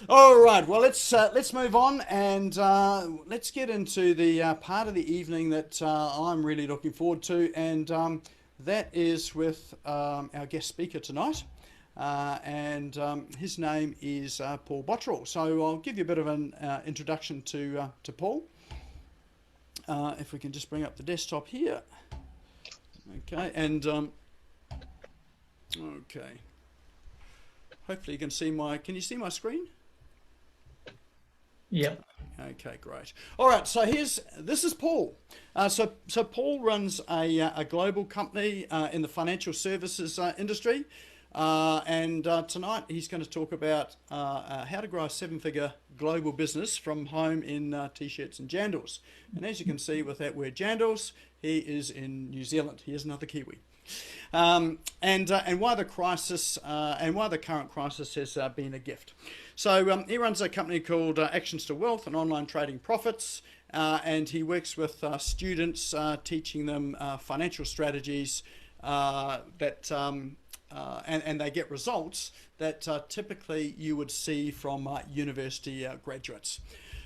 All right. Well, let's move on and let's get into the part of the evening that I'm really looking forward to, and that is with our guest speaker tonight. And his name is Paul Bottrell. So I'll give you a bit of an introduction to Paul. If we can just bring up the desktop here. Okay, and okay. Hopefully you can see my. Can you see my screen? Yep. Okay, great. All right, so this is Paul. So Paul runs a global company in the financial services industry, and tonight he's going to talk about how to grow a seven-figure global business from home in t-shirts and jandals. And as you can see with that word jandals, he is in New Zealand. He is another Kiwi. And why the crisis and why the current crisis has been a gift. So he runs a company called Actions to Wealth and Online Trading Profits, and he works with students, teaching them financial strategies and they get results that typically you would see from university graduates.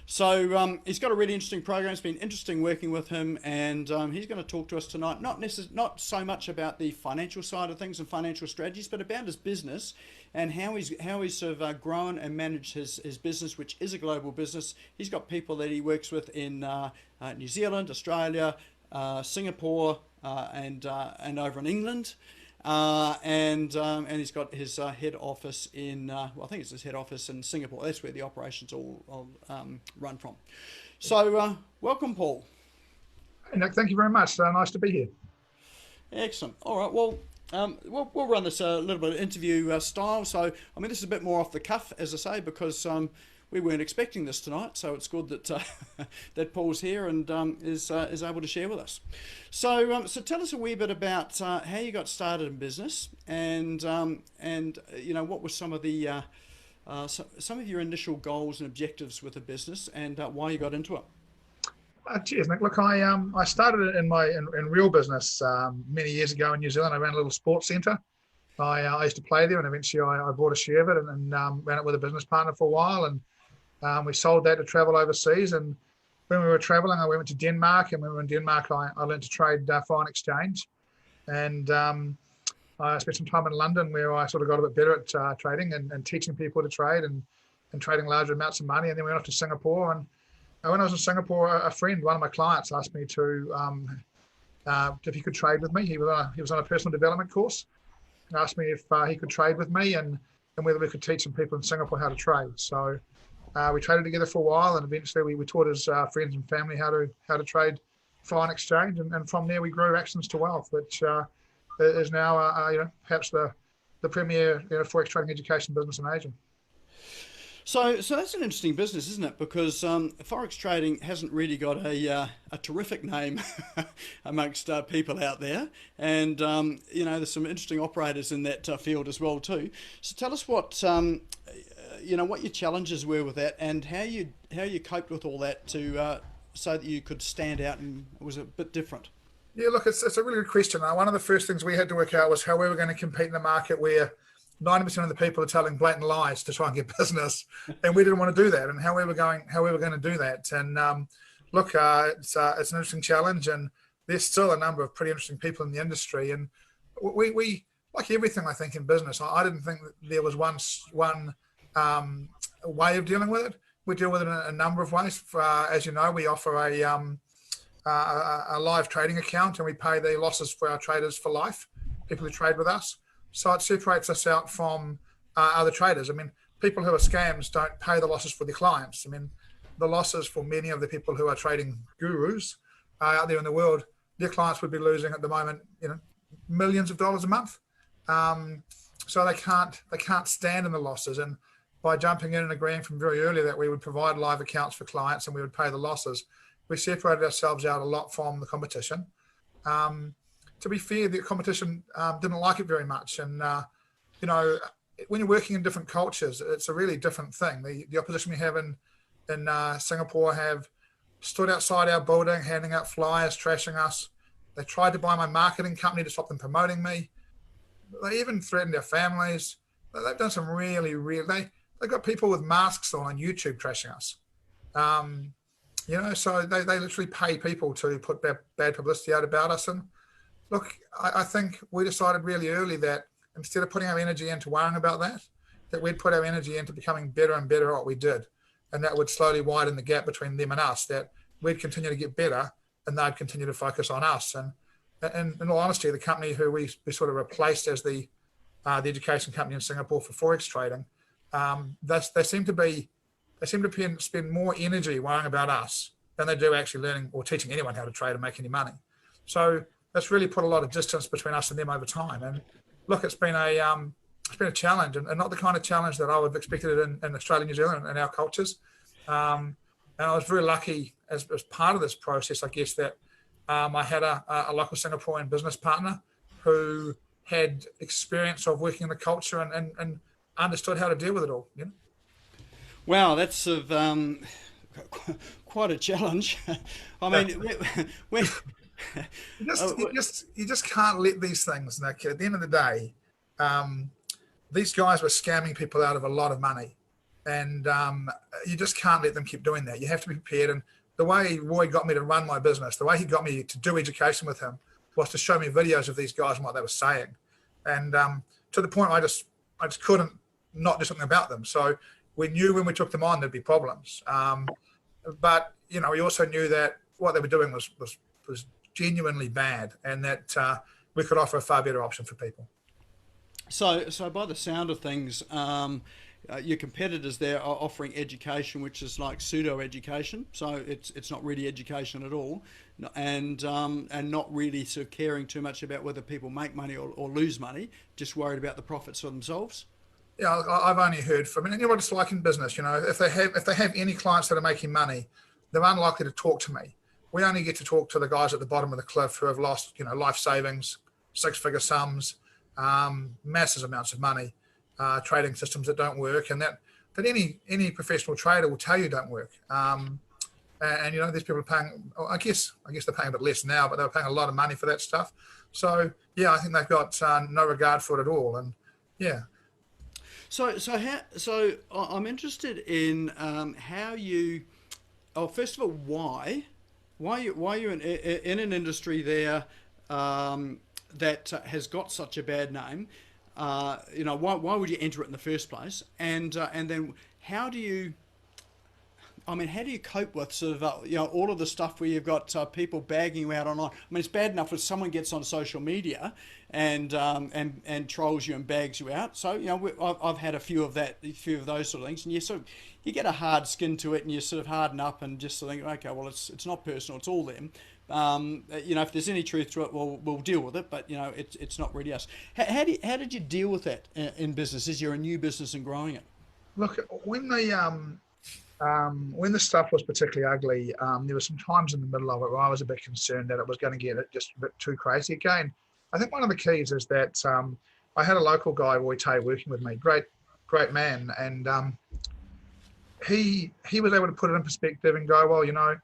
So he's got a really interesting program. It's been interesting working with him, and he's going to talk to us tonight. Not so much about the financial side of things and financial strategies, but about his business and how he's sort of grown and managed his business, which is a global business. He's got people that he works with in New Zealand, Australia, Singapore, and over in England. And he's got his head office in, I think it's his head office in Singapore. That's where the operations all run from. So welcome, Paul. Hey, Nick, thank you very much. Nice to be here. Excellent. All right. Well, we'll run this a little bit of interview style. So, I mean, this is a bit more off the cuff, as I say, because we weren't expecting this tonight. So it's good that that Paul's here and is able to share with us. So tell us a wee bit about how you got started in business, and you know, what were some of the some of your initial goals and objectives with the business, and why you got into it. Cheers, Nick. Look, I started in real business many years ago in New Zealand. I ran a little sports centre. I used to play there, and eventually I bought a share of it and ran it with a business partner for a while, and we sold that to travel overseas. And when we were traveling, I went to Denmark, and when we were in Denmark, I learned to trade foreign exchange. And I spent some time in London where I sort of got a bit better at trading and teaching people to trade and trading larger amounts of money. And then we went off to Singapore. And when I was in Singapore, a friend, one of my clients, asked me to if he could trade with me. He was on a personal development course, and asked me if he could trade with me and whether we could teach some people in Singapore how to trade. So we traded together for a while, and eventually we taught his friends and family how to trade foreign exchange, and from there we grew Actions to Wealth, which is now perhaps the premier forex trading education business in Asia. So that's an interesting business, isn't it? Because forex trading hasn't really got a terrific name amongst people out there, and there's some interesting operators in that field as well too. So tell us what what your challenges were with that, and how you coped with all that to so that you could stand out and it was a bit different. Yeah, look, it's a really good question. One of the first things we had to work out was how we were going to compete in a market where 90% of the people are telling blatant lies to try and get business, and we didn't want to do that. And how we were going to do that. And look, it's an interesting challenge, and there's still a number of pretty interesting people in the industry. And we like everything, I think, in business. I didn't think that there was one way of dealing with it. We deal with it in a number of ways. As you know, we offer a live trading account, and we pay the losses for our traders for life, people who trade with us. So it separates us out from other traders. I mean, people who are scams don't pay the losses for their clients. I mean, the losses for many of the people who are trading gurus out there in the world, their clients would be losing at the moment, millions of dollars a month. So they can't stand in the losses. And by jumping in and agreeing from very early that we would provide live accounts for clients and we would pay the losses, we separated ourselves out a lot from the competition. To be fair, the competition didn't like it very much. And, when you're working in different cultures, it's a really different thing. The opposition we have in Singapore have stood outside our building, handing out flyers, trashing us. They tried to buy my marketing company to stop them promoting me. They even threatened our families. They've done some they they've got people with masks on YouTube trashing us. You know, so they literally pay people to put bad publicity out about us. And look, I think we decided really early that instead of putting our energy into worrying about that we'd put our energy into becoming better and better at what we did. And that would slowly widen the gap between them and us, that we'd continue to get better and they'd continue to focus on us. And in all honesty, the company who we sort of replaced as the education company in Singapore for Forex trading, they seem to spend more energy worrying about us than they do actually learning or teaching anyone how to trade and make any money. So that's really put a lot of distance between us and them over time. And look, it's been a challenge, and not the kind of challenge that I would have expected in Australia, New Zealand, and our cultures. And I was very lucky as part of this process, I guess, that I had a local Singaporean business partner who had experience of working in the culture and understood how to deal with it all. You know? Wow, that's quite a challenge. I mean, when you just can't let these things, Nick. At the end of the day, these guys were scamming people out of a lot of money, and you just can't let them keep doing that. You have to be prepared. And the way Roy got me to run my business, the way he got me to do education with him, was to show me videos of these guys and what they were saying, and to the point I just couldn't not do something about them. So we knew when we took them on there'd be problems, but you know, we also knew that what they were doing was genuinely bad, and that we could offer a far better option for people. So by the sound of things, your competitors there are offering education which is like pseudo education, so it's not really education at all, and not really sort of caring too much about whether people make money or lose money, just worried about the profits for themselves. Yeah, I've only heard from, and you know what it's like in business. You know, if they have any clients that are making money, they're unlikely to talk to me. We only get to talk to the guys at the bottom of the cliff who have lost, you know, life savings, six-figure sums, massive amounts of money, trading systems that don't work, and that any professional trader will tell you don't work. And you know, these people are paying. I guess they're paying a bit less now, but they were paying a lot of money for that stuff. So yeah, I think they've got no regard for it at all. And yeah. So I'm interested in how you. Oh, first of all, why you're in an industry there that has got such a bad name? You know, why would you enter it in the first place? And then how do you cope with sort of you know, all of the stuff where you've got people bagging you out online? I mean, it's bad enough if someone gets on social media and trolls you and bags you out. So you know, I've had a few of those sort of things, and you get a hard skin to it, and you sort of harden up and just sort of think, okay, well, it's not personal, it's all them. You know, if there's any truth to it, we'll deal with it. But you know, it's not really us. How did you deal with that in business as you're a new business and growing it? Look, when the stuff was particularly ugly, there were some times in the middle of it where I was a bit concerned that it was going to get just a bit too crazy. Again, I think one of the keys is that I had a local guy, Roy Tay, working with me, great man, and he was able to put it in perspective and go, well, you know,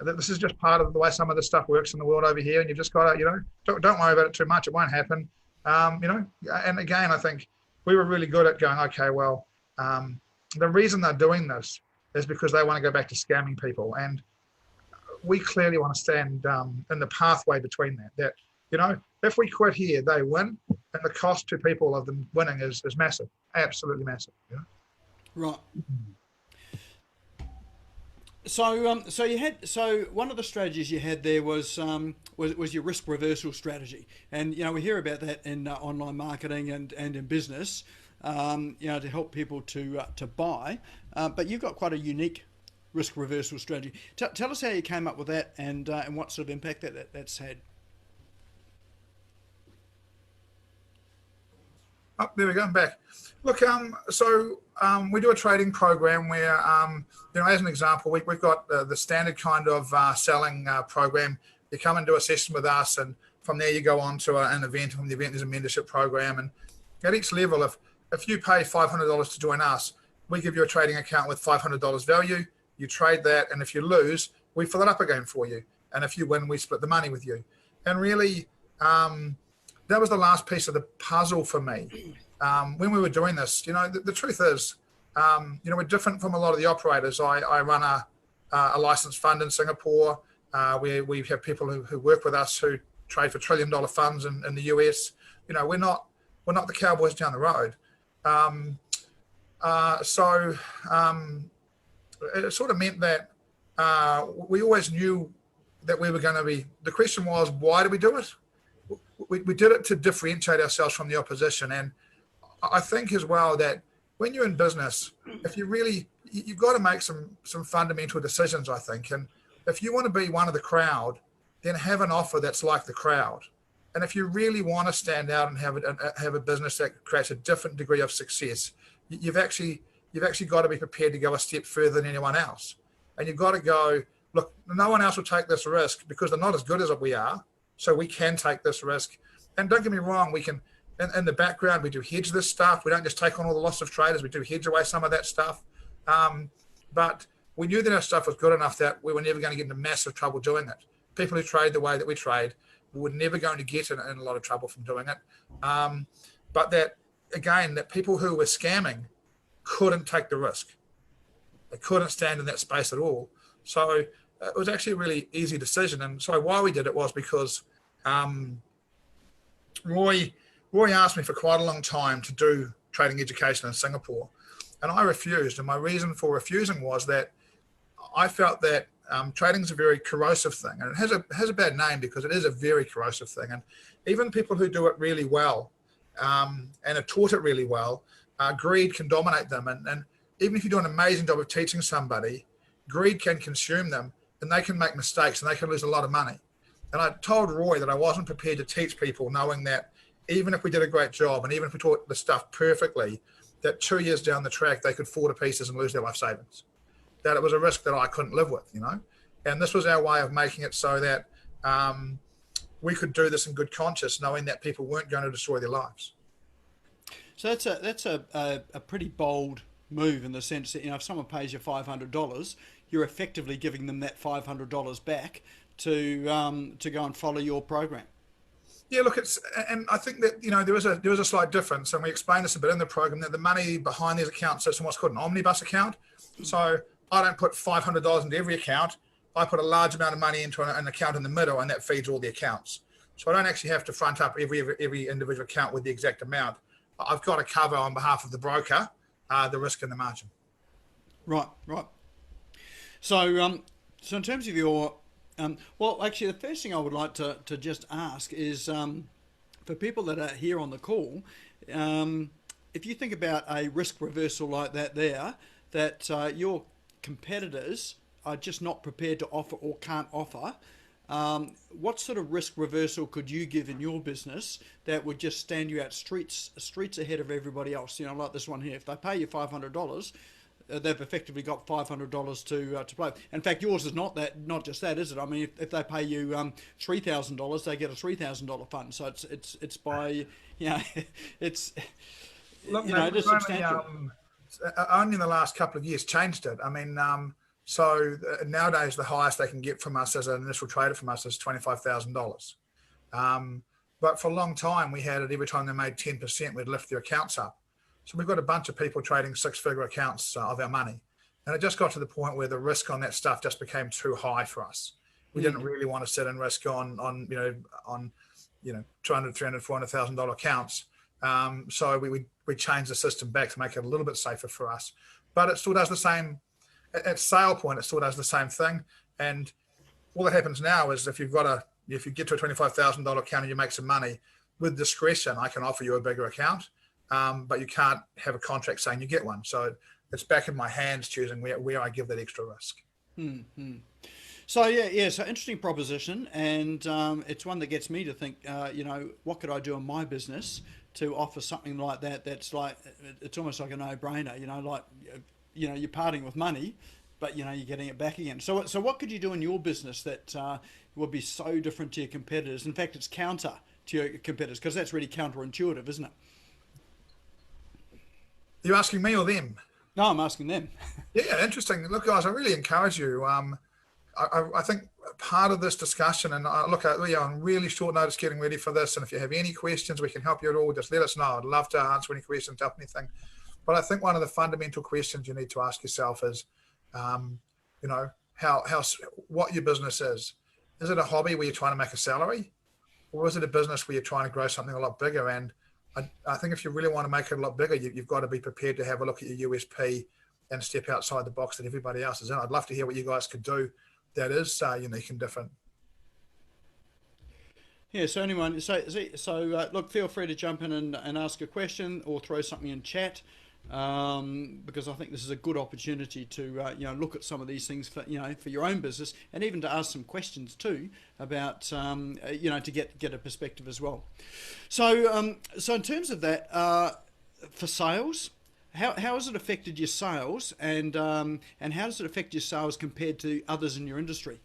this is just part of the way some of the stuff works in the world over here, and you've just got to, you know, don't worry about it too much. It won't happen. You know, and again, I think we were really good at going, okay, well, the reason they're doing this is because they want to go back to scamming people, and we clearly want to stand in the pathway between that, you know, if we quit here, they win, and the cost to people of them winning is massive, absolutely massive. You know? Right. So one of the strategies you had there was your risk reversal strategy, and you know, we hear about that in online marketing and in business, you know, to help people to buy, but you've got quite a unique risk reversal strategy. Tell us how you came up with that, and what sort of impact that's had. Oh, there we go. I'm back. Look, we do a trading program where, you know, as an example, we've got the standard kind of selling program. You come and do a session with us, and from there you go on to an event. From the event, there's a mentorship program, and at each level, if you pay $500 to join us, we give you a trading account with $500 value. You trade that, and if you lose, we fill it up again for you. And if you win, we split the money with you. And really, that was the last piece of the puzzle for me. When we were doing this, you know, the truth is, we're different from a lot of the operators. I run a licensed fund in Singapore. We have people who work with us who trade for $1 trillion funds in the US. We're not the cowboys down the road. So it sort of meant that we always knew that we were going to be. The question was, why do we do it? We did it to differentiate ourselves from the opposition. And I think as well that when you're in business, if you've got to make some fundamental decisions, I think. And if you want to be one of the crowd, then have an offer that's like the crowd. And if you really want to stand out and have a business that creates a different degree of success, you've actually got to be prepared to go a step further than anyone else. And you've got to go, look, no one else will take this risk because they're not as good as we are. So we can take this risk. And don't get me wrong, we can, in the background, we do hedge this stuff. We don't just take on all the loss of traders. We do hedge away some of that stuff. But we knew that our stuff was good enough that we were never going to get into massive trouble doing it. People who trade the way that we trade were never going to get in a lot of trouble from doing it. But that, again, that people who were scamming couldn't take the risk. They couldn't stand in that space at all. So it was actually a really easy decision. And so why we did it was because Roy asked me for quite a long time to do trading education in Singapore. And I refused. And my reason for refusing was that I felt that trading is a very corrosive thing. And it has a bad name because it is a very corrosive thing. And even people who do it really well and are taught it really well, greed can dominate them. And even if you do an amazing job of teaching somebody, greed can consume them and they can make mistakes and they can lose a lot of money. And I told Roy that I wasn't prepared to teach people knowing that even if we did a great job and even if we taught the stuff perfectly, that 2 years down the track, they could fall to pieces and lose their life savings. That it was a risk that I couldn't live with, And this was our way of making it so that we could do this in good conscience, knowing that people weren't going to destroy their lives. So that's a pretty bold move in the sense that, if someone pays you $500, you're effectively giving them that $500 back to go and follow your program. Yeah, look, and I think that there is a slight difference, and we explain this a bit in the program, that the money behind these accounts sits in what's called an omnibus account. So I don't put $500 into every account. I put a large amount of money into an account in the middle, and that feeds all the accounts. So I don't actually have to front up every individual account with the exact amount. I've got to cover on behalf of the broker the risk and the margin. Right. So in terms of your well, actually, the first thing I would like to just ask is for people that are here on the call, if you think about a risk reversal like that your competitors are just not prepared to offer or can't offer, what sort of risk reversal could you give in your business that would just stand you out streets ahead of everybody else? Like this one here. If they pay you $500, they've effectively got $500 to play. In fact, yours is not just that, is it? I mean, if they pay you $3,000, they get a $3,000 fund. So it's by it's Look, it is substantial. Only in the last couple of years changed it. I mean, so nowadays the highest they can get from us as an initial trader from us is $25,000. But for a long time we had it every time they made 10%, we'd lift their accounts up. So we've got a bunch of people trading six-figure accounts of our money. And it just got to the point where the risk on that stuff just became too high for us. We didn't really want to sit in risk on $200,000, $300,000, $400,000 accounts. So we changed the system back to make it a little bit safer for us. But it still does the same, at sale point, it still does the same thing. And all that happens now is if you get to a $25,000 account and you make some money, with discretion, I can offer you a bigger account. But you can't have a contract saying you get one. So it's back in my hands choosing where I give that extra risk. Mm-hmm. So so interesting proposition, and it's one that gets me to think, what could I do in my business to offer something like that? That's like, it's almost like a no-brainer. You're parting with money, but you're getting it back again. So what could you do in your business that would be so different to your competitors? In fact, it's counter to your competitors because that's really counterintuitive, isn't it? You asking me or them? No, I'm asking them. Yeah, interesting. Look, guys, I really encourage you. I think part of this discussion, and we're on really short notice getting ready for this, and if you have any questions, we can help you at all, just let us know. I'd love to answer any questions, help anything. But I think one of the fundamental questions you need to ask yourself is, you know, what your business is. Is it a hobby where you're trying to make a salary, or is it a business where you're trying to grow something a lot bigger? And I think if you really want to make it a lot bigger, you've got to be prepared to have a look at your USP and step outside the box that everybody else is in. I'd love to hear what you guys could do that is unique and different. Yeah, so anyone, look, feel free to jump in and ask a question or throw something in chat, because I think this is a good opportunity to look at some of these things for your own business, and even to ask some questions too about to get a perspective as well. So in terms of that, for sales, how has it affected your sales, and how does it affect your sales compared to others in your industry?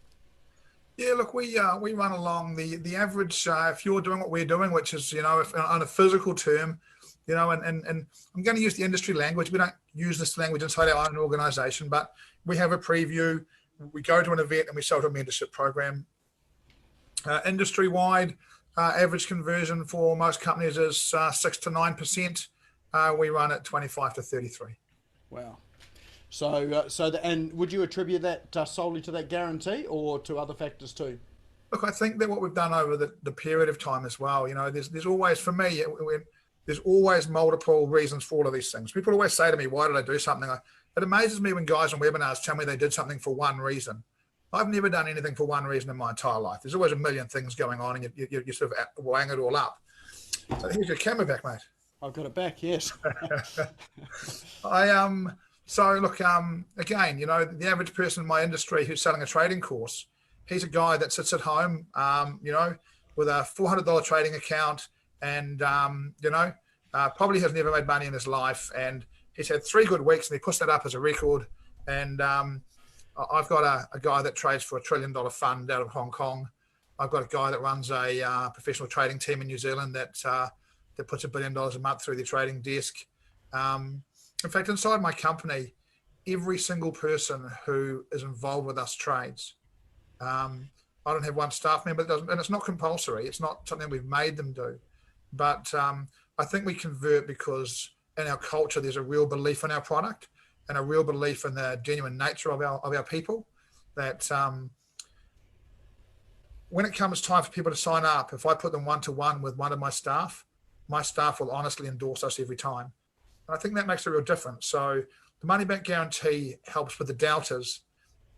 Yeah, look, we run along the average. If you're doing what we're doing, which is if, on a physical term, and I'm going to use the industry language. We don't use this language inside our own organisation, but we have a preview. We go to an event and we sell to a mentorship program. Industry wide, average conversion for most companies is 6 to 9%. We run at 25 to 33. Wow. And would you attribute that solely to that guarantee or to other factors too? Look, I think that what we've done over the period of time as well, there's always, for me, there's always multiple reasons for all of these things. People always say to me, why did I do something? It amazes me when guys on webinars tell me they did something for one reason. I've never done anything for one reason in my entire life. There's always a million things going on, and you sort of weighing it all up. So here's your camera back, mate. I've got it back, yes. So look, again, the average person in my industry who's selling a trading course, he's a guy that sits at home, with a $400 trading account, and probably has never made money in his life, and he's had 3 good weeks, and he puts that up as a record. And I've got a guy that trades for $1 trillion fund out of Hong Kong. I've got a guy that runs a professional trading team in New Zealand that puts $1 billion a month through their trading desk. In fact, inside my company, every single person who is involved with us trades. I don't have one staff member that doesn't, and it's not compulsory. It's not something we've made them do. But I think we convert because in our culture, there's a real belief in our product and a real belief in the genuine nature of our people. That when it comes time for people to sign up, if I put them one-to-one with one of my staff will honestly endorse us every time. And I think that makes a real difference. So the money back guarantee helps with the doubters,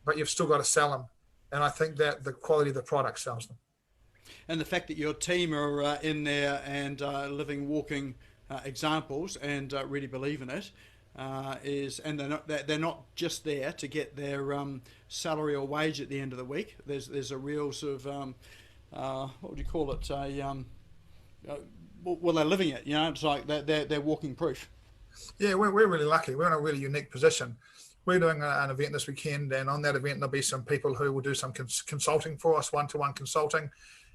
but you've still got to sell them. And I think that the quality of the product sells them. And the fact that your team are in there and living, walking examples and really believe in it and they're not just there to get their salary or wage at the end of the week. There's a real sort of what would you call it? Well, they're living it. It's like they're walking proof. Yeah, we're really lucky. We're in a really unique position. We're doing an event this weekend, and on that event there'll be some people who will do some consulting for us, one-to-one consulting.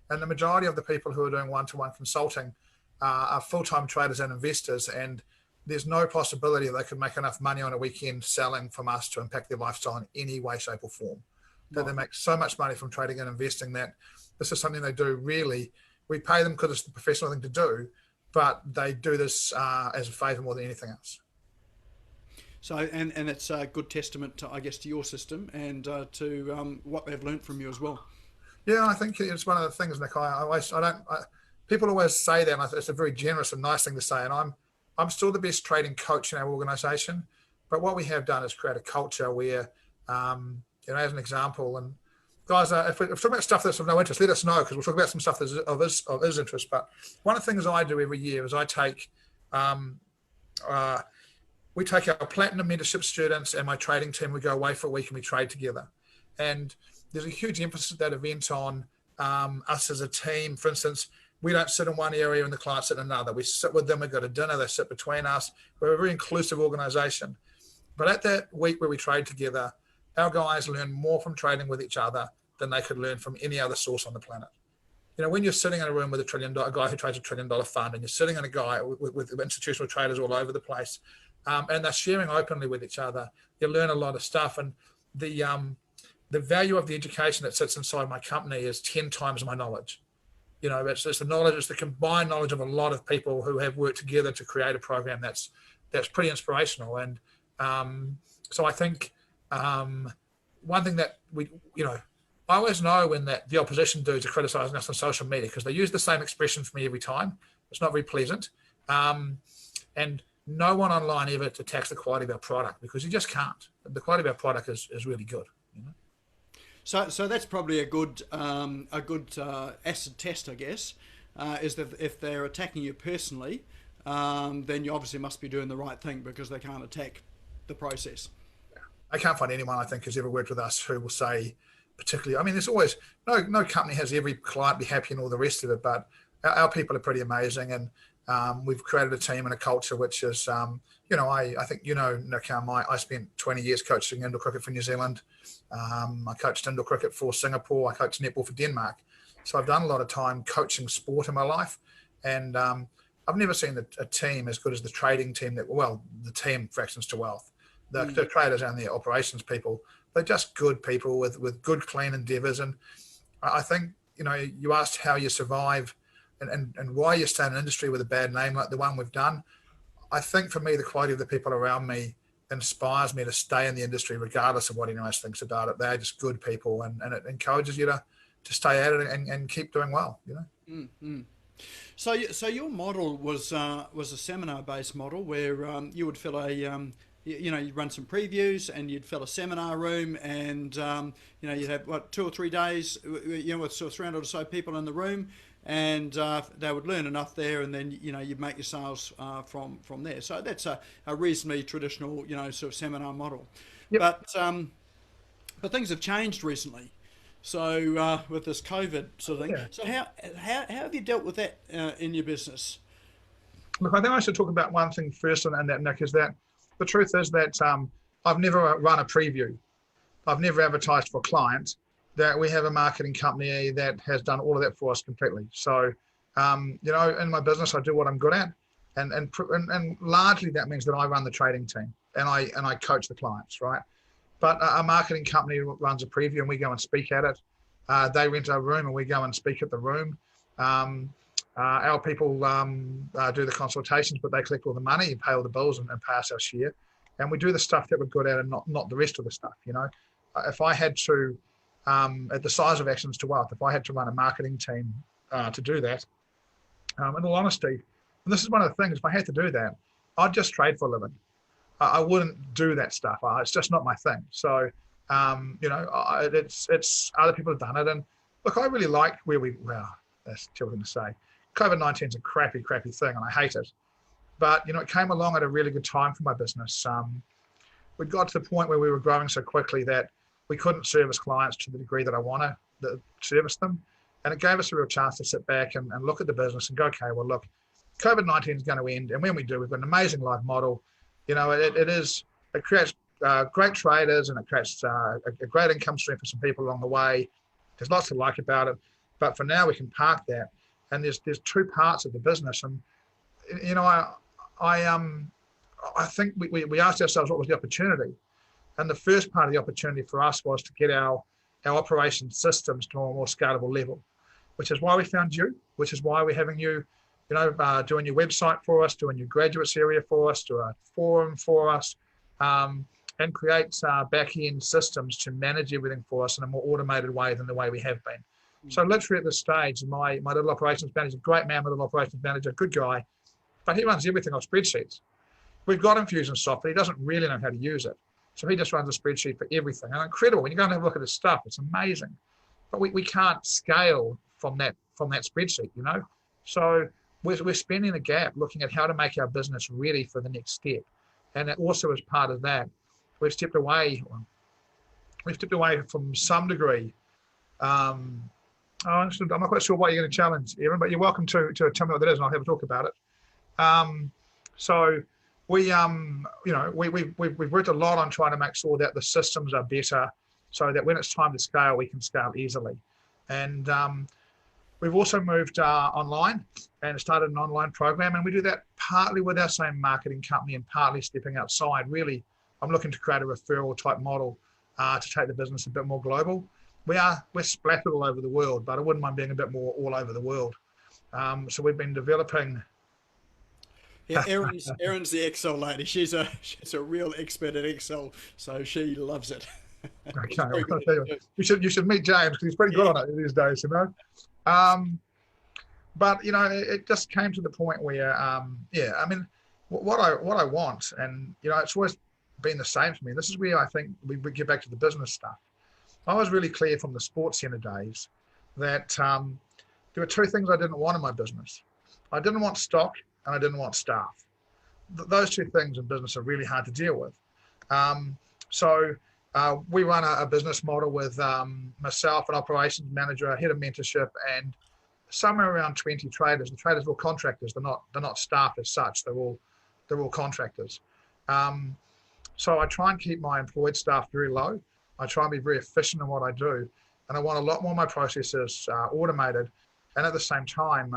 And the majority of the people who are doing one-to-one consulting are full-time traders and investors, and there's no possibility they could make enough money on a weekend selling from us to impact their lifestyle in any way, shape or form. That they make so much money from trading and investing that this is something they do really. We pay them because it's the professional thing to do, but they do this as a favour more than anything else. So, and it's a good testament to, I guess, to your system and to what they've learnt from you as well. Yeah, I think it's one of the things, Nick. People always say that, and it's a very generous and nice thing to say. And I'm still the best trading coach in our organisation. But what we have done is create a culture where, as an example, and guys, if we're talking about stuff that's of no interest, let us know, because we'll talk about some stuff that's of his interest. But one of the things I do every year is I take, we take our platinum mentorship students and my trading team. We go away for a week and we trade together. And there's a huge emphasis at that event on us as a team. For instance, we don't sit in one area and the clients sit in another. We sit with them. We go to dinner. They sit between us. We're a very inclusive organisation. But at that week where we trade together, our guys learn more from trading with each other than they could learn from any other source on the planet. When you're sitting in a room with a guy who trades $1 trillion fund, and you're sitting in a guy with institutional traders all over the place, and they're sharing openly with each other, you learn a lot of stuff. And the value of the education that sits inside my company is 10 times my knowledge. It's the knowledge, it's the combined knowledge of a lot of people who have worked together to create a program that's that's pretty inspirational. And so I think one thing that I always know when that the opposition dudes are criticising us on social media, because they use the same expression for me every time. It's not very pleasant. And no one online ever attacks the quality of our product, because you just can't. The quality of our product is really good. So that's probably a good acid test, I guess, is that if they're attacking you personally, then you obviously must be doing the right thing, because they can't attack the process. I can't find anyone, I think, who's ever worked with us who will say particularly. I mean, there's always no company has every client be happy and all the rest of it, but our people are pretty amazing, and we've created a team and a culture which is, I think Nick, I spent 20 years coaching indoor cricket for New Zealand. I coached indoor cricket for Singapore. I coached netball for Denmark. So I've done a lot of time coaching sport in my life, and I've never seen a team as good as the trading team the team Fractions to Wealth. The traders and the operations people, they're just good people with good, clean endeavours. And I think, you asked how you survive and why you stay in an industry with a bad name like the one we've done. I think for me, the quality of the people around me inspires me to stay in the industry regardless of what anyone else thinks about it. They're just good people, and it encourages you to stay at it and keep doing well, Mm-hmm. So your model was a seminar-based model where you would fill you'd run some previews and you'd fill a seminar room, and you'd have 2 or 3 days with sort of 300 or so people in the room, and they would learn enough there, and then you'd make your sales from there. So that's a reasonably traditional sort of seminar model. Yep. But things have changed recently. So with this COVID sort of thing. Yeah. So how have you dealt with that in your business? Look, I think I should talk about one thing first on that, Nick, is that the truth is that I've never run a preview. I've never advertised for a client. That we have a marketing company that has done all of that for us completely. So, in my business, I do what I'm good at, and largely that means that I run the trading team and I coach the clients, right? But a marketing company runs a preview and we go and speak at it. They rent a room and we go and speak at the room. Our people do the consultations, but they collect all the money and pay all the bills and pay us our share. And we do the stuff that we're good at and not the rest of the stuff. If I had to, at the size of Actions to Wealth, if I had to run a marketing team to do that, in all honesty, and this is one of the things, if I had to do that, I'd just trade for a living. I wouldn't do that stuff. It's just not my thing. So, it's other people have done it. And look, I really like that's children to say. COVID-19 is a crappy thing, and I hate it. But, it came along at a really good time for my business. We got to the point where we were growing so quickly that we couldn't service clients to the degree that I want to service them. And it gave us a real chance to sit back and look at the business and go, okay, well, look, COVID-19 is going to end. And when we do, we've got an amazing live model. It creates great traders, and it creates a great income stream for some people along the way. There's lots to like about it. But for now, we can park that. And there's 2 parts of the business. And, I think we asked ourselves what was the opportunity. And the first part of the opportunity for us was to get our operation systems to a more scalable level, which is why we found you, which is why we're having you, doing your website for us, doing your graduates area for us, do a forum for us, and create back-end systems to manage everything for us in a more automated way than the way we have been. So literally at this stage, my little operations manager, great man, my little operations manager, good guy, but he runs everything off spreadsheets. We've got Infusion software. He doesn't really know how to use it. So he just runs a spreadsheet for everything. And incredible. When you go and have a look at his stuff, it's amazing. But we can't scale from that spreadsheet, So we're spending a gap looking at how to make our business ready for the next step. And that also as part of that, we've stepped away from some degree. I'm not quite sure what you're going to challenge, Evan, but you're welcome to tell me what that is, and I'll have a talk about it. So we've worked a lot on trying to make sure that the systems are better, so that when it's time to scale, we can scale easily. And we've also moved online and started an online program, and we do that partly with our same marketing company and partly stepping outside. Really, I'm looking to create a referral type model to take the business a bit more global. We're splattered all over the world, but I wouldn't mind being a bit more all over the world. So we've been developing. Yeah, Erin's the Excel lady. She's a real expert at Excel, so she loves it. She's Okay, very well, good I'll at tell it you, too. you should meet James because he's pretty good Yeah. on it these days, you know. Um, but it just came to the point where, yeah, I mean, what I want, and it's always been the same for me. This is where I think we get back to the business stuff. I was really clear from the sports center days that there were two things I didn't want in my business. I didn't want stock and I didn't want staff. Those two things in business are really hard to deal with. Um, so we run a business model with myself, an operations manager, a head of mentorship, and somewhere around 20 traders. The traders are all contractors. They're not staff as such. They're all contractors. Um, so I try and keep my employed staff very low. I try and be very efficient in what I do, and I want a lot more of my processes automated. And at the same time,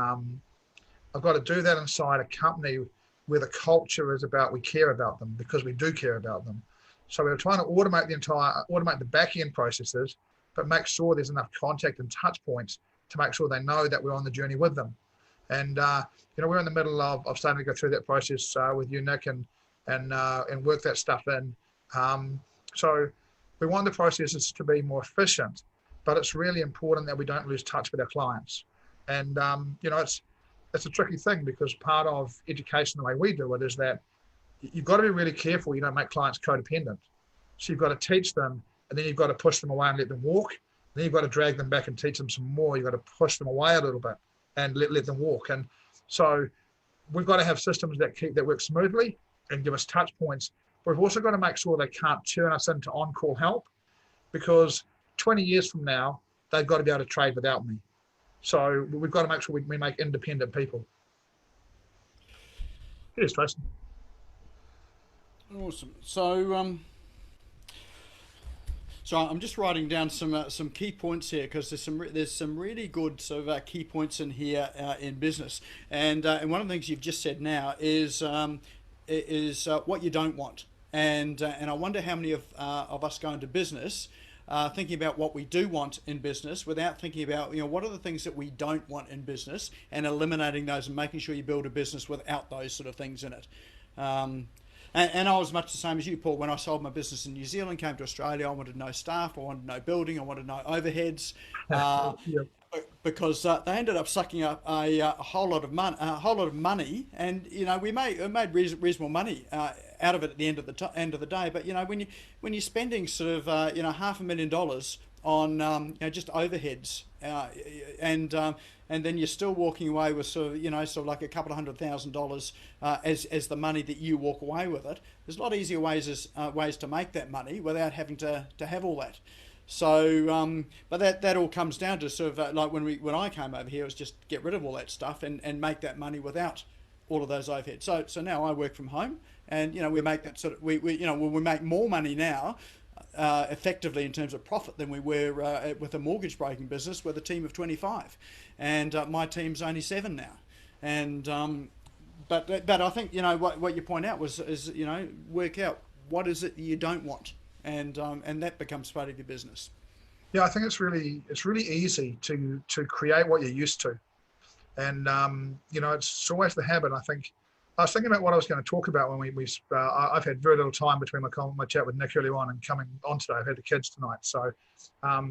I've got to do that inside a company where the culture is about we care about them because we do care about them. So we're trying to automate the back end processes, but make sure there's enough contact and touch points to make sure they know that we're on the journey with them. And we're in the middle of starting to go through that process with you, Nick, and work that stuff in. So we want the processes to be more efficient, but it's really important that we don't lose touch with our clients. And it's a tricky thing because part of education, the way we do it, is that you've got to be really careful you don't make clients codependent. So you've got to teach them, and then you've got to push them away and let them walk. Then you've got to drag them back and teach them some more. You've got to push them away a little bit and let them walk. And so we've got to have systems that work smoothly and give us touch points. But we've also got to make sure they can't turn us into on-call help, because 20 years from now, they've got to be able to trade without me. So we've got to make sure we make independent people. Here's Tracy. Awesome. So I'm just writing down some key points here because there's some really good sort of key points in here in business, and one of the things you've just said now is what you don't want, and I wonder how many of us go into business thinking about what we do want in business without thinking about what are the things that we don't want in business, and eliminating those and making sure you build a business without those sort of things in it. And I was much the same as you, Paul. When I sold my business in New Zealand, came to Australia, I wanted no staff, I wanted no building, I wanted no overheads, Yeah. because they ended up sucking up a whole lot of money, and we made reasonable money out of it at the end of the day. But when you're spending sort of $500,000 on just overheads, and then you're still walking away with sort of like a couple of $100,000 as the money that you walk away with it. There's a lot easier ways to make that money without having to have all that. So, but that all comes down to sort of like when I came over here, it was just get rid of all that stuff and make that money without all of those overheads. So now I work from home, and we make that sort of we make more money now. Effectively in terms of profit than we were with a mortgage broking business with a team of 25, and my team's only 7 now. And but I think what you point out is work out what is it you don't want, and that becomes part of your business. Yeah, I think it's really easy to create what you're used to, and it's always the habit. I think I was thinking about what I was going to talk about when I've had very little time between my chat with Nick earlier on and coming on today. I've had the kids tonight, so I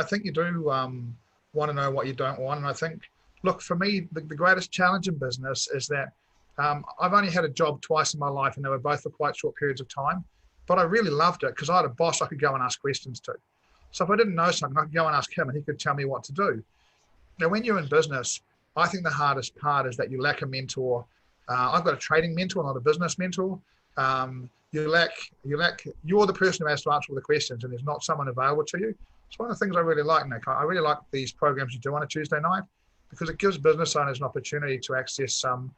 think you do want to know what you don't want. And I think, look, for me, the greatest challenge in business is that I've only had a job twice in my life, and they were both for quite short periods of time, but I really loved it because I had a boss I could go and ask questions to. So if I didn't know something, I could go and ask him and he could tell me what to do. Now, when you're in business, I think the hardest part is that you lack a mentor. I've got a trading mentor, not a business mentor. You're the person who has to answer all the questions, and there's not someone available to you. It's one of the things I really like, Nick. I really like these programs you do on a Tuesday night because it gives business owners an opportunity to access some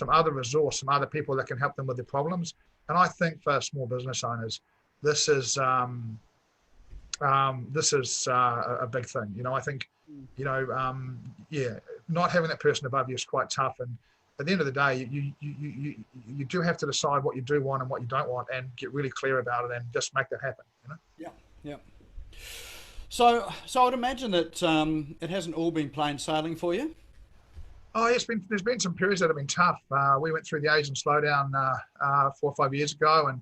other resource, some other people that can help them with their problems. And I think for small business owners, this is a big thing. I think, not having that person above you is quite tough. And at the end of the day, you do have to decide what you do want and what you don't want, and get really clear about it, and just make that happen. Yeah. So I would imagine that it hasn't all been plain sailing for you. Oh, there's been some periods that have been tough. We went through the Asian slowdown 4 or 5 years ago,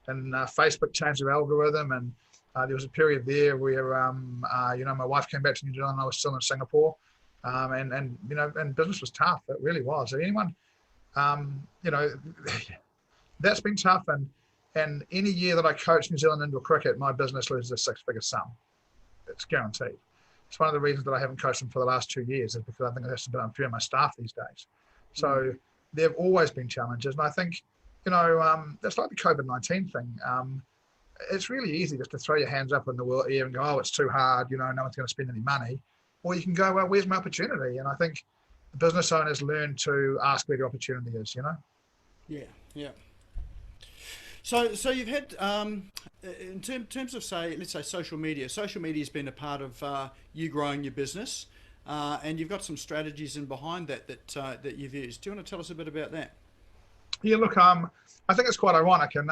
and Facebook changed their algorithm, and there was a period there where my wife came back to New Zealand, and I was still in Singapore, and business was tough. It really was. And anyone, you know, that's been tough, and any year that I coach New Zealand indoor cricket, my business loses a six-figure sum. It's guaranteed. It's one of the reasons that I haven't coached them for the last 2 years, is because I think it has to be unfair on my staff these days. So there have always been challenges, and I think, that's like the COVID-19 thing. It's really easy just to throw your hands up in the air and go, oh, it's too hard, no one's going to spend any money. Or you can go, well, where's my opportunity? And I think business owners learn to ask where the opportunity is, Yeah, yeah. So you've had, in terms of, let's say social media. Social media has been a part of you growing your business, and you've got some strategies in behind that you've used. Do you want to tell us a bit about that? Yeah, look, I think it's quite ironic, and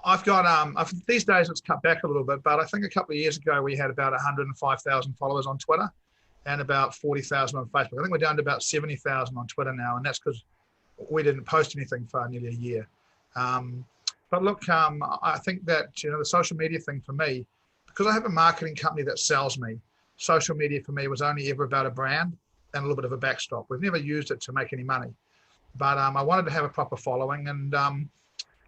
I've got these days it's cut back a little bit, but I think a couple of years ago we had about 105,000 followers on Twitter and about 40,000 on Facebook. I think we're down to about 70,000 on Twitter now, and that's because we didn't post anything for nearly a year. But look, I think that the social media thing for me, because I have a marketing company that sells me, social media for me was only ever about a brand and a little bit of a backstop. We've never used it to make any money, but I wanted to have a proper following. And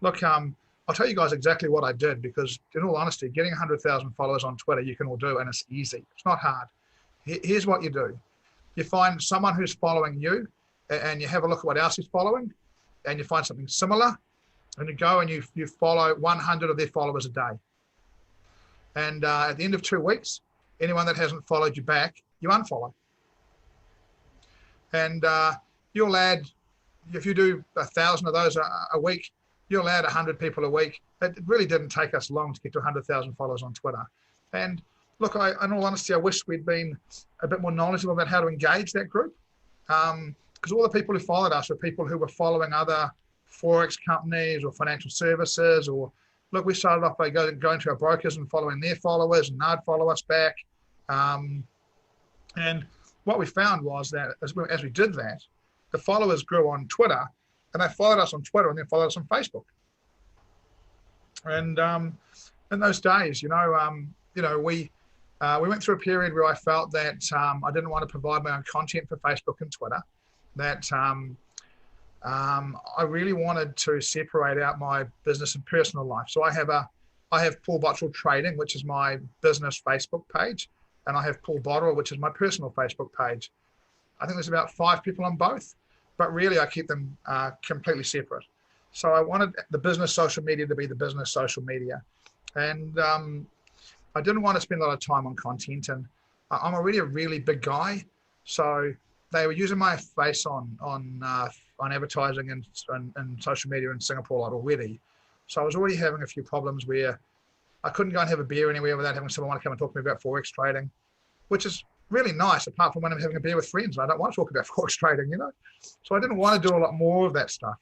look, I'll tell you guys exactly what I did, because in all honesty, getting 100,000 followers on Twitter, you can all do, and it's easy. It's not hard. Here's what you do. You find someone who's following you, and you have a look at what else he's following, and you find something similar, and you go and you follow 100 of their followers a day. And at the end of 2 weeks, anyone that hasn't followed you back, you unfollow. And you'll add, if you do 1,000 of those a week, you'll add 100 people a week. It really didn't take us long to get to 100,000 followers on Twitter. And look, in all honesty, I wish we'd been a bit more knowledgeable about how to engage that group. Because all the people who followed us were people who were following other Forex companies or financial services, or look, we started off by going to our brokers and following their followers, and they'd follow us back. And what we found was that as we did that, the followers grew on Twitter, and they followed us on Twitter and then followed us on Facebook. And in those days, we went through a period where I felt that I didn't want to provide my own content for Facebook and Twitter, that I really wanted to separate out my business and personal life. So I have Paul Bottrell Trading, which is my business Facebook page, and I have Paul Bottrell, which is my personal Facebook page. I think there's about 5 people on both, but really I keep them completely separate. So I wanted the business social media to be the business social media. And I didn't want to spend a lot of time on content, and I'm already a really big guy. So they were using my face on advertising and social media in Singapore a lot already. So I was already having a few problems where I couldn't go and have a beer anywhere without having someone want to come and talk to me about Forex trading, which is really nice, apart from when I'm having a beer with friends. I don't want to talk about Forex trading, So I didn't want to do a lot more of that stuff,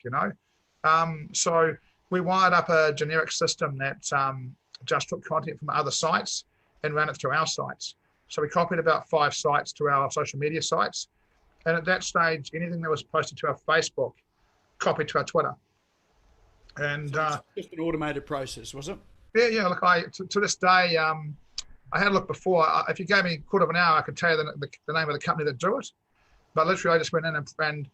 So we wired up a generic system that just took content from other sites and ran it through our sites. So we copied about 5 sites to our social media sites. And at that stage, anything that was posted to our Facebook, copied to our Twitter. And so it's just an automated process, was it? Yeah. Look, to this day, I had a look before. If you gave me a quarter of an hour, I could tell you the name of the company that do it. But literally, I just went in and the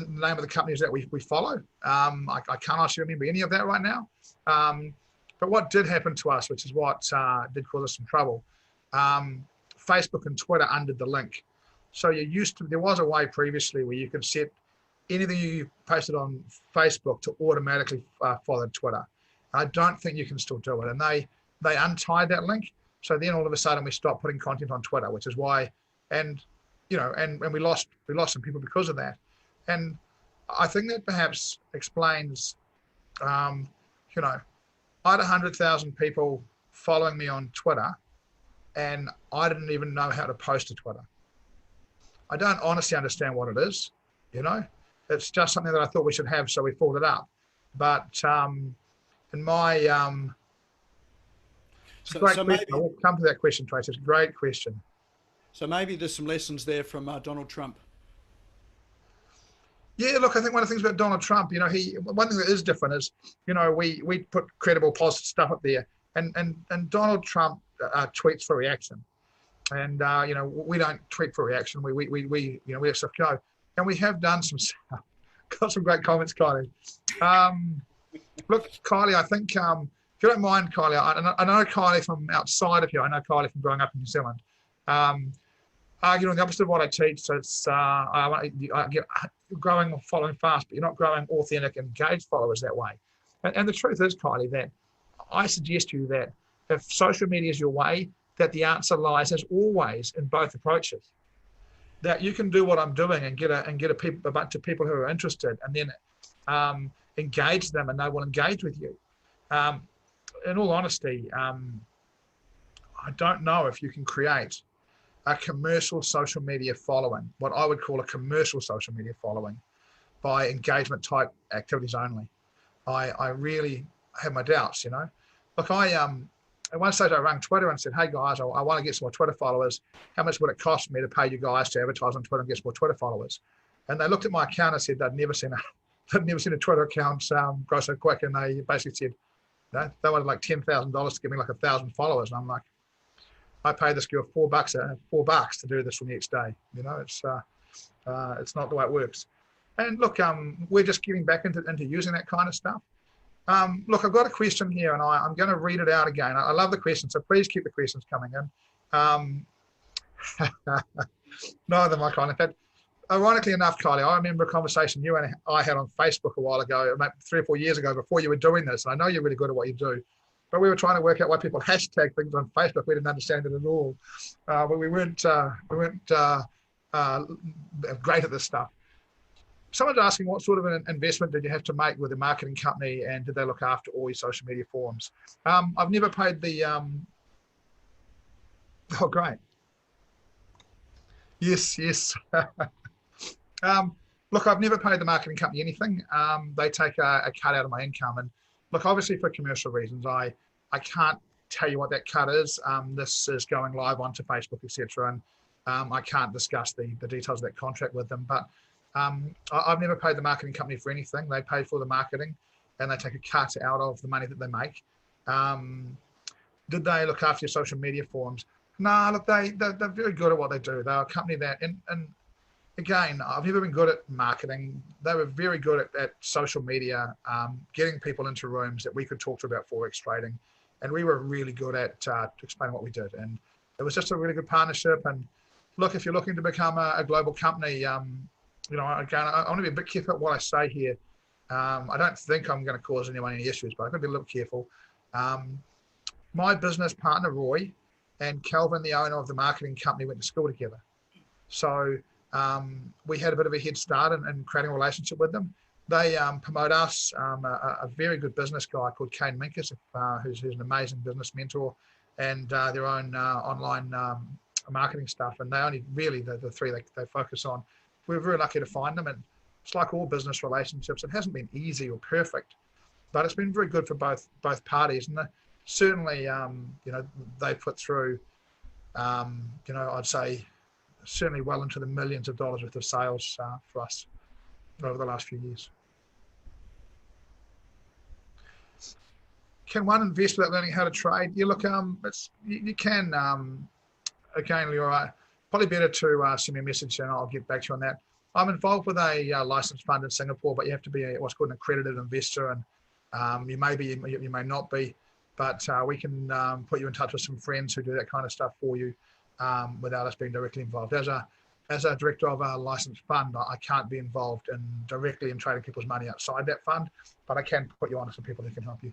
name of the companies that we follow. I can't actually remember any of that right now. But what did happen to us, which is what did cause us some trouble, Facebook and Twitter undid the link. So there was a way previously where you could set anything you posted on Facebook to automatically follow Twitter. I don't think you can still do it. And they untied that link. So then all of a sudden we stopped putting content on Twitter, which is why, and we lost some people because of that. And I think that perhaps explains, I had 100,000 people following me on Twitter, and I didn't even know how to post to Twitter. I don't honestly understand what it is, It's just something that I thought we should have, so we pulled it up. But in my it's a great question. We'll come to that question, Tracy. It's a great question. So maybe there's some lessons there from Donald Trump. Yeah, look, I think one of the things about Donald Trump, one thing that is different is, we put credible, positive stuff up there, and Donald Trump tweets for reaction, and we don't tweet for reaction. We have stuff go, and we have done some got some great comments, Kylie. Look, Kylie, I think if you don't mind, Kylie, I know Kylie from outside of here. I know Kylie from growing up in New Zealand. Arguing the opposite of what I teach. So it's I get growing or following fast, but you're not growing authentic, engaged followers that way. And the truth is, Kylie, that I suggest to you that if social media is your way, that the answer lies, as always, in both approaches. That you can do what I'm doing and get a bunch of people who are interested, and then engage them, and they will engage with you. In all honesty, I don't know if you can create a commercial social media following, what I would call a commercial social media following, by engagement type activities only. I really have my doubts, Look, at one stage I rang Twitter and said, hey guys, I want to get some more Twitter followers. How much would it cost me to pay you guys to advertise on Twitter and get some more Twitter followers? And they looked at my account and said they'd never seen a Twitter account grow so quick. And they basically said, they wanted like $10,000 to give me like 1,000 followers. And I'm like, I paid this girl $4 to do this for me each day. It's not the way it works. And look, we're just getting back into using that kind of stuff. Look, I've got a question here, and I'm going to read it out again. I love the questions, so please keep the questions coming in. No other my kind. In fact, ironically enough, Kylie, I remember a conversation you and I had on Facebook a while ago, maybe 3 or 4 years ago, before you were doing this. And I know you're really good at what you do. But we were trying to work out why people hashtag things on Facebook. We didn't understand it at all. But we weren't great at this stuff. Someone's asking, what sort of an investment did you have to make with a marketing company, and did they look after all your social media forums? I've never paid the. Oh, great. Yes. Look, I've never paid the marketing company anything. They take a cut out of my income, and look, obviously for commercial reasons, I can't tell you what that cut is. This is going live onto Facebook, etc., and I can't discuss the details of that contract with them. But I've never paid the marketing company for anything. They pay for the marketing, and they take a cut out of the money that they make. Did they look after your social media forums? No, look, they're very good at what they do. They're a company that, and again, I've never been good at marketing. They were very good at social media, getting people into rooms that we could talk to about Forex trading. And we were really good at explaining what we did. And it was just a really good partnership. And look, if you're looking to become a global company, again, I want to be a bit careful what I say here. I don't think I'm going to cause anyone any issues, but I've got to be a little careful. My business partner, Roy, and Calvin, the owner of the marketing company, went to school together. So we had a bit of a head start in creating a relationship with them. They promote us, a very good business guy called Kane Minkus, who's an amazing business mentor, and their own online marketing stuff. And they only really, the three they focus on. We're very lucky to find them. And it's like all business relationships. It hasn't been easy or perfect, but it's been very good for both parties. And certainly, they put through, I'd say, certainly well into the millions of dollars worth of sales for us over the last few years. Can one invest without learning how to trade? Yeah, look, you can. Again, Leora, probably better to send me a message and I'll get back to you on that. I'm involved with a licensed fund in Singapore, but you have to be what's called an accredited investor, and you may be, you may not be, but we can put you in touch with some friends who do that kind of stuff for you without us being directly involved. As a director of a licensed fund, I can't be involved directly in trading people's money outside that fund, but I can put you on to some people who can help you.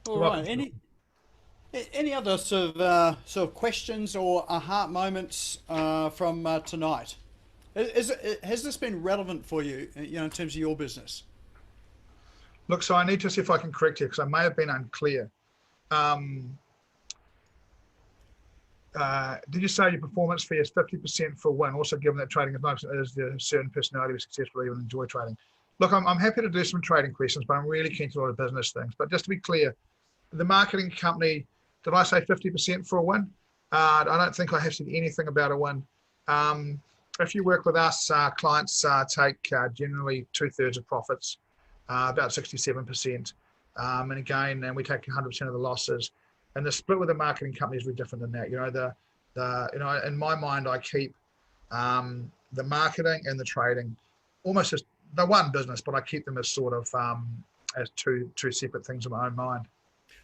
All right. Any other sort of questions or aha moments from tonight? Has this been relevant for you, in terms of your business? Look, so I need to see if I can correct you because I may have been unclear. Did you say your performance fee is 50% for win? Also, given that trading is a certain personality is successful, even enjoy trading. Look, I'm happy to do some trading questions, but I'm really keen to do a lot of business things. But just to be clear, the marketing company, did I say 50% for a win? I don't think I have said anything about a win. If you work with us, clients take generally 2/3 of profits, about 67%. And again, and we take 100% of the losses. And the split with the marketing company is very different than that. In my mind, I keep the marketing and the trading almost as the one business, but I keep them as sort of as two separate things in my own mind.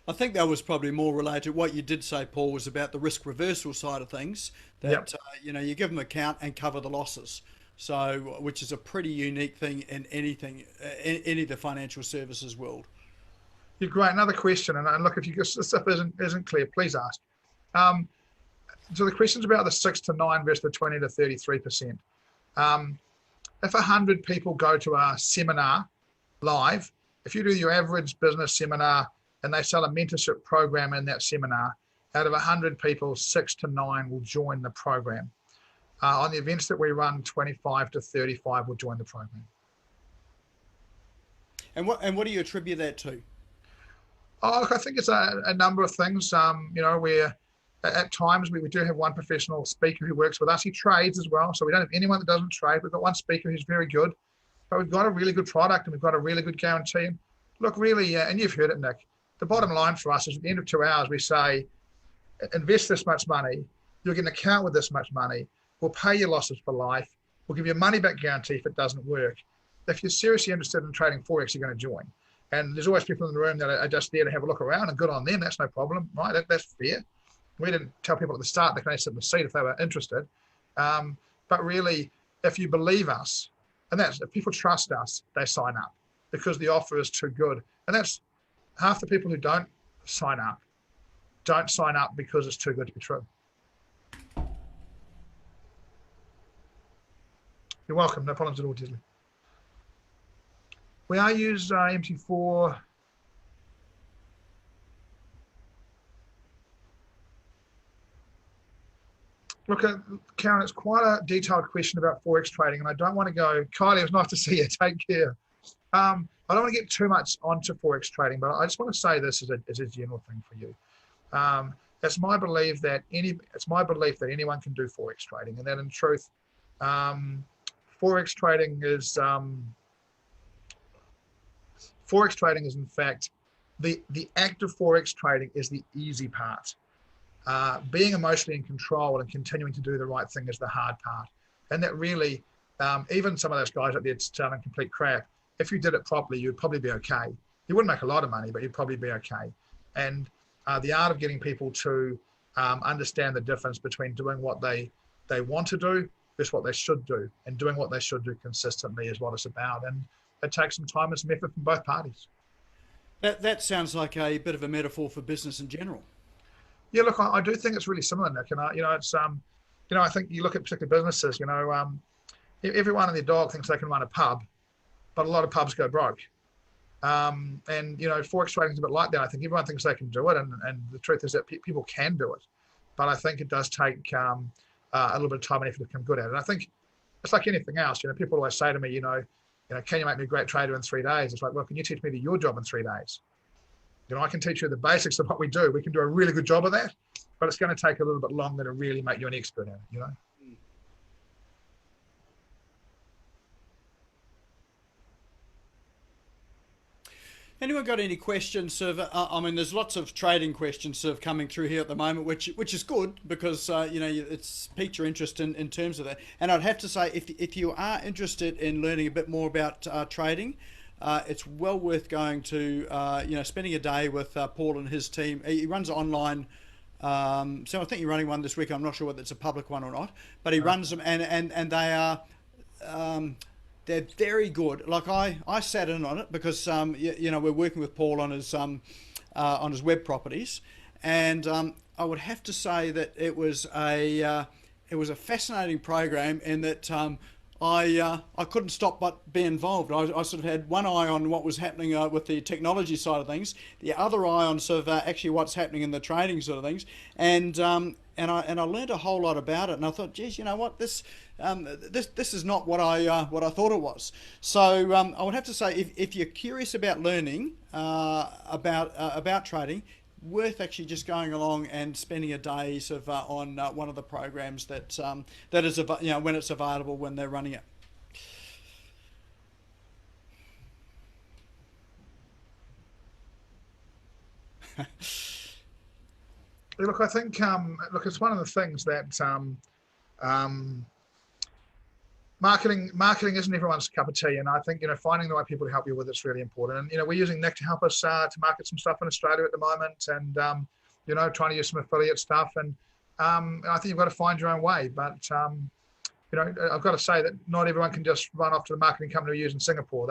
I think that was probably more related. What you did say, Paul, was about the risk reversal side of things. Yep. That you give them a count and cover the losses. So, which is a pretty unique thing in anything, in any of the financial services world. You're great. Another question, and look, if this stuff isn't clear, please ask. Um, so the question's about the 6 to 9 versus the 20 to 33%. If 100 people go to a seminar live, if you do your average business seminar and they sell a mentorship program in that seminar, out of 100 people, 6 to 9 will join the program. On the events that we run, 25 to 35 will join the program. And what do you attribute that to? Oh, look, I think it's a number of things. Where at times we do have one professional speaker who works with us. He trades as well. So we don't have anyone that doesn't trade. We've got one speaker who's very good, but we've got a really good product and we've got a really good guarantee. And look, really, and you've heard it, Nick, the bottom line for us is at the end of 2 hours, we say, invest this much money. You'll get an account with this much money. We'll pay your losses for life. We'll give you a money back guarantee if it doesn't work. If you're seriously interested in trading Forex, you're going to join. And there's always people in the room that are just there to have a look around, and good on them. That's no problem, right? That's fair. We didn't tell people at the start they can only sit in the seat if they were interested. But really, if you believe us, and that's if people trust us, they sign up because the offer is too good. And that's half the people who don't sign up because it's too good to be true. You're welcome. No problems at all, Disley. We are use MT4. Look, Karen, it's quite a detailed question about Forex trading, and I don't want to go, Kylie, it was nice to see you. Take care. I don't want to get too much onto Forex trading, but I just want to say this as a general thing for you. It's my belief that anyone can do Forex trading, and that in truth, Forex trading is in fact the act of Forex trading is the easy part. Being emotionally in control and continuing to do the right thing is the hard part. And that really, even some of those guys out there selling complete crap, if you did it properly, you'd probably be okay. You wouldn't make a lot of money, but you'd probably be okay. And the art of getting people to understand the difference between doing what they want to do versus what they should do, and doing what they should do consistently is what it's about. And it takes some time and some effort from both parties. That sounds like a bit of a metaphor for business in general. Yeah, look, I do think it's really similar, Nick. And it's I think you look at particular businesses. Everyone and their dog thinks they can run a pub, but a lot of pubs go broke. And Forex trading is a bit like that. I think everyone thinks they can do it, and the truth is that people can do it, but I think it does take a little bit of time and effort to become good at it. And I think it's like anything else. People always say to me, can you make me a great trader in 3 days? It's like, well, can you teach me to do your job in 3 days? I can teach you the basics of what we do. We can do a really good job of that, but it's going to take a little bit longer to really make you an expert at it, Anyone got any questions? There's lots of trading questions sort of coming through here at the moment, which is good because it's piqued your interest in terms of that. And I'd have to say, if you are interested in learning a bit more about trading, it's well worth going to spending a day with Paul and his team. He runs online. So I think you're running one this week. I'm not sure whether it's a public one or not, but he runs them, and they are. They're very good. Like I sat in on it because we're working with Paul on his web properties, and I would have to say that it was a fascinating program in that I couldn't stop but be involved. I sort of had one eye on what was happening with the technology side of things, the other eye on sort of actually what's happening in the trading sort of things, and I learned a whole lot about it. And I thought, geez, you know what, this is not what I thought it was. So I would have to say, if you're curious about learning about trading, worth actually just going along and spending a day sort of on one of the programs that is when it's available when they're running it. Look, I think look, it's one of the things that um, marketing isn't everyone's cup of tea, and I think finding the right people to help you with it's really important. And we're using Nick to help us to market some stuff in Australia at the moment, and trying to use some affiliate stuff. And I think you've got to find your own way. But I've got to say that not everyone can just run off to the marketing company we use in Singapore.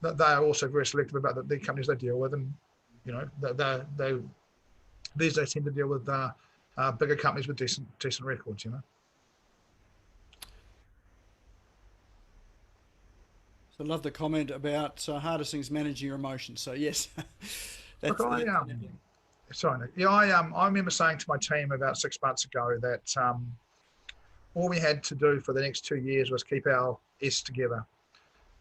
They are also very selective about the companies they deal with, and they these days tend to deal with bigger companies with decent records. I love the comment about hardest things managing your emotions. So yes, Look, sorry, Nick. Yeah, I remember saying to my team about 6 months ago that all we had to do for the next 2 years was keep our S together.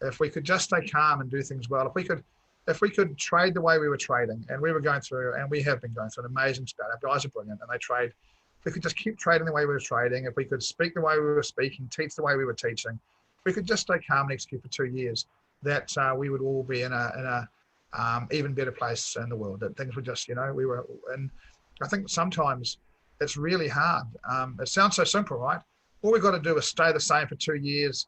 If we could just stay calm and do things well, if we could trade the way we were trading, and we were going through, and we have been going through an amazing spell. Our guys are brilliant, and they trade. If we could just keep trading the way we were trading, if we could speak the way we were speaking, teach the way we were teaching, if we could just stay calm and execute for 2 years, that we would all be in a even better place in the world. That things were just, we were. And I think sometimes it's really hard. It sounds so simple, right? All we've got to do is stay the same for 2 years.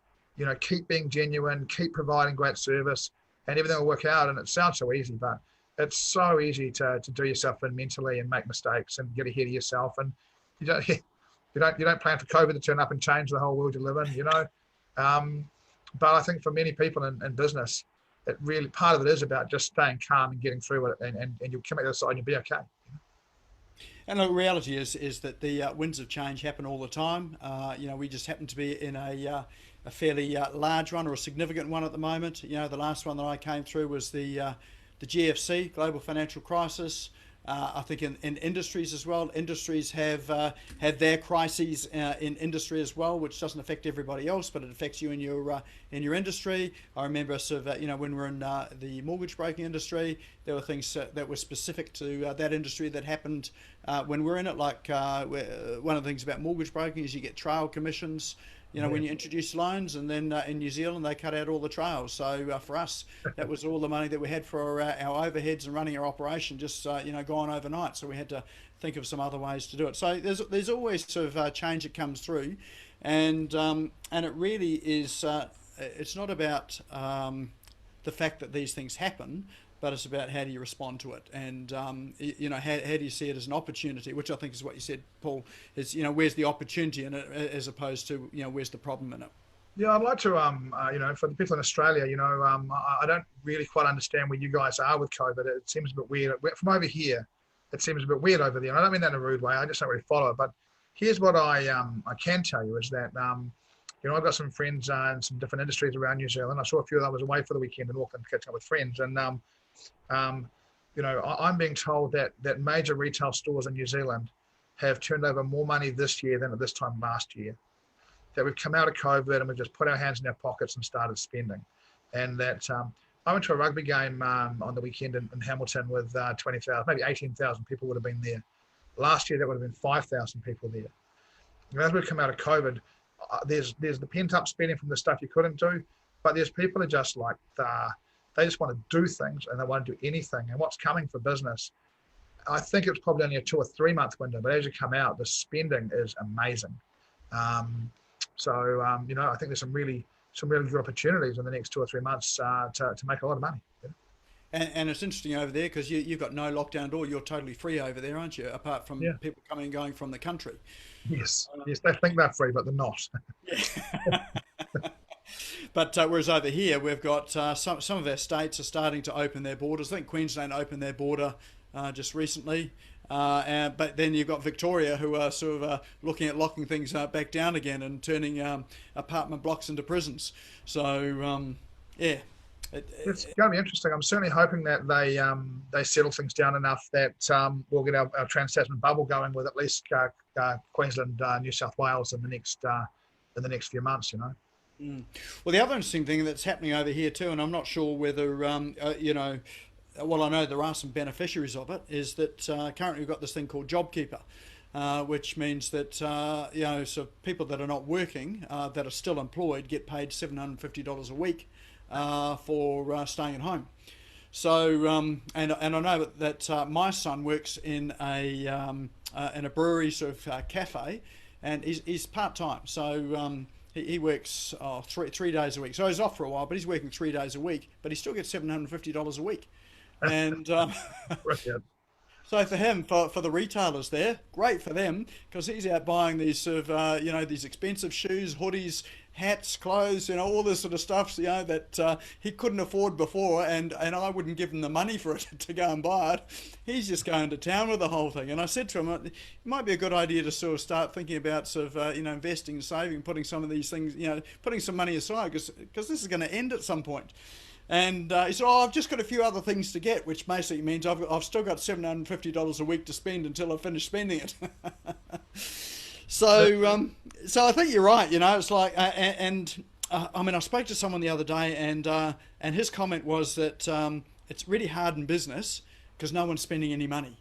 Keep being genuine, keep providing great service, and everything will work out. And it sounds so easy, but it's so easy to do yourself in mentally and make mistakes and get ahead of yourself. And you don't plan for COVID to turn up and change the whole world you live in, But I think for many people in business, it really, part of it is about just staying calm and getting through it, and you'll come out the other side and you'll be okay. And the reality is that the winds of change happen all the time. We just happen to be in a fairly large one, or a significant one at the moment. The last one that I came through was the GFC, global financial crisis. I think in industries as well, industries have their crises in industry as well, which doesn't affect everybody else, but it affects you in your industry. I remember sort of when we're in the mortgage broking industry, there were things that were specific to that industry that happened when we're in it. Like one of the things about mortgage broking is you get trail commissions. When you introduce loans, and then in New Zealand they cut out all the trails. So for us, that was all the money that we had for our overheads and running our operation, just gone overnight. So we had to think of some other ways to do it. So there's always sort of change that comes through, and it really is. It's not about the fact that these things happen, but it's about how do you respond to it, and how do you see it as an opportunity, which I think is what you said, Paul. Is where's the opportunity in it, as opposed to where's the problem in it. Yeah, I'd like to for the people in Australia, I don't really quite understand where you guys are with COVID. It seems a bit weird from over here. It seems a bit weird over there, and I don't mean that in a rude way. I just don't really follow it. But here's what I can tell you is that I've got some friends in some different industries around New Zealand. I saw a few of them. I was away for the weekend in Auckland catching up with friends, and I'm being told that major retail stores in New Zealand have turned over more money this year than at this time last year. That we've come out of COVID and we've just put our hands in our pockets and started spending. And that I went to a rugby game on the weekend in Hamilton with 20,000, maybe 18,000 people would have been there. Last year, that would have been 5,000 people there. And as we've come out of COVID, there's the pent-up spending from the stuff you couldn't do, but there's people who are just like, they just want to do things and they won't do anything. And what's coming for business, I think it's probably only a 2 or 3 month window, but as you come out, the spending is amazing. I think there's some really good opportunities in the next 2 or 3 months to make a lot of money. Yeah. And it's interesting over there because you've got no lockdown at all. You're totally free over there, aren't you? Apart from people coming and going from the country. Yes, they think they're free, but they're not. Yeah. But whereas over here, we've got some of our states are starting to open their borders. I think Queensland opened their border just recently. But then you've got Victoria, who are sort of looking at locking things back down again and turning apartment blocks into prisons. So, it's going to be interesting. I'm certainly hoping that they settle things down enough that we'll get our Trans-Tasman bubble going with at least Queensland, New South Wales in the next few months. Well, the other interesting thing that's happening over here too, and I'm not sure whether well, I know there are some beneficiaries of it, is that currently we've got this thing called JobKeeper, which means that so people that are not working, that are still employed, get paid $750 a week for staying at home. So and I know that my son works in a brewery sort of cafe, and he's part time. So he works three days a week. So he's off for a while, but he's working 3 days a week. But he still gets $750 a week, and Brilliant. so for him, for the retailers there, great for them, because he's out buying these sort of these expensive shoes, hoodies, hats, clothes, all this sort of stuff, that he couldn't afford before, and I wouldn't give him the money for it to go and buy it. He's just going to town with the whole thing. And I said to him, it might be a good idea to sort of start thinking about sort of investing and saving, putting some of these things, putting some money aside, because this is going to end at some point. And he said, "Oh, I've just got a few other things to get," which basically means I've still got $750 a week to spend until I finish spending it. So I think you're right. It's like, I mean, I spoke to someone the other day, and his comment was that it's really hard in business because no one's spending any money.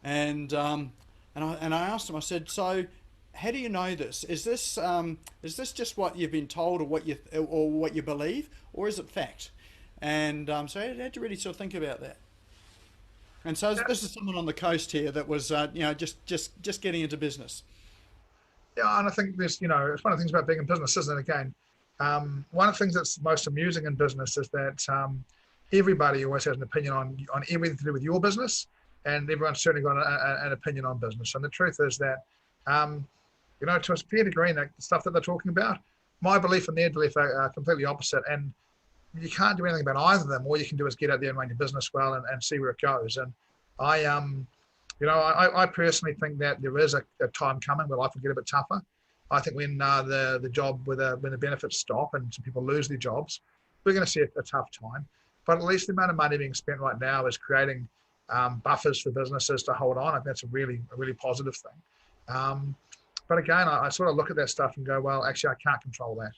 And I asked him, I said, "So how do you know this? Is this just what you've been told, or what you believe, or is it fact?" And so I had to really sort of think about that. And so this is someone on the coast here that was just getting into business. Yeah, and I think it's one of the things about being in business, isn't it? Again, one of the things that's most amusing in business is that everybody always has an opinion on everything to do with your business, and everyone's certainly got an opinion on business. And the truth is that, to a fair degree, the stuff that they're talking about, my belief and their belief are completely opposite. And you can't do anything about either of them. All you can do is get out there and run your business well and see where it goes. And I personally think that there is a time coming where life will get a bit tougher. I think when when the benefits stop and some people lose their jobs, we're going to see a tough time. But at least the amount of money being spent right now is creating buffers for businesses to hold on. I think that's a really positive thing. But again, I sort of look at that stuff and go, well, actually, I can't control that.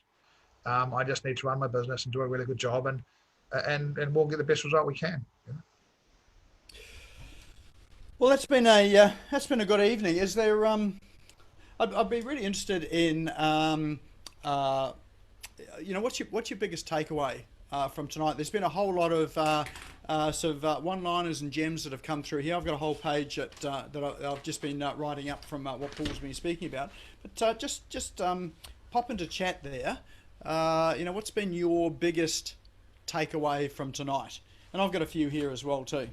I just need to run my business and do a really good job, and we'll get the best result we can. Well, that's been a good evening. Is there I'd be really interested in what's your biggest takeaway from tonight? There's been a whole lot of one-liners and gems that have come through here. I've got a whole page that I've just been writing up from what Paul's been speaking about. But just pop into chat there. What's been your biggest takeaway from tonight? And I've got a few here as well too.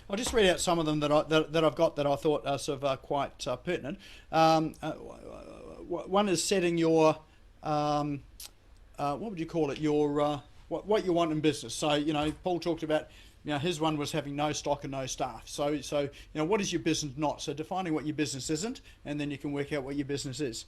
I'll just read out some of them that I've got that I thought are sort of quite pertinent. One is setting your what would you call it? Your what you want in business. So Paul talked about his one was having no stock and no staff. So what is your business not? So defining what your business isn't, and then you can work out what your business is.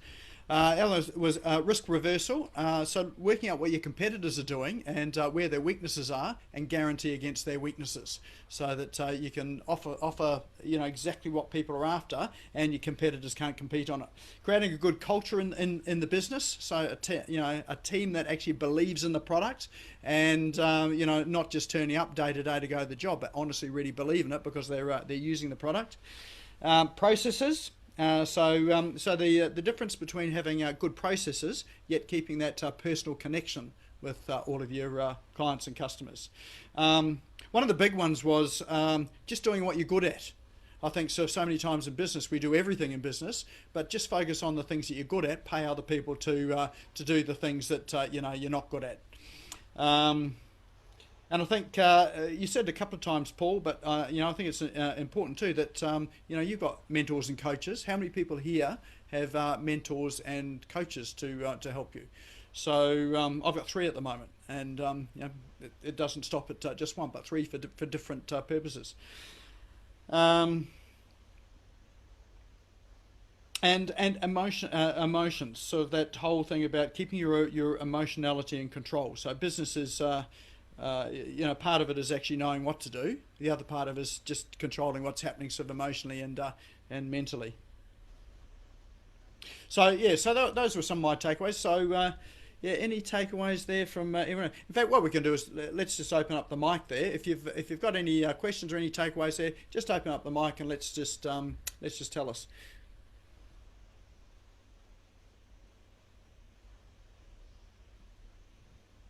Ellen was risk reversal, so working out what your competitors are doing and where their weaknesses are, and guarantee against their weaknesses, so that you can offer exactly what people are after, and your competitors can't compete on it. Creating a good culture in the business, so a team that actually believes in the product, and not just turning up day to day to go to the job, but honestly really believe in it because they're using the product. Processes. So the difference between having good processes yet keeping that personal connection with all of your clients and customers. One of the big ones was just doing what you're good at. I think so many times in business we do everything in business, but just focus on the things that you're good at. Pay other people to do the things that you're not good at. And I think you said a couple of times, Paul, but I think it's important too that you've got mentors and coaches. How many people here have mentors and coaches to help you? So I've got 3 at the moment, and it doesn't stop at just one, but 3 for different purposes. And emotions. So that whole thing about keeping your emotionality in control. So business is. Part of it is actually knowing what to do. The other part of it is just controlling what's happening sort of emotionally and mentally. So those were some of my takeaways. So Yeah, any takeaways there from everyone? In fact, what we can do is let's just open up the mic there. If you've got any questions or any takeaways there, just open up the mic and let's just tell us.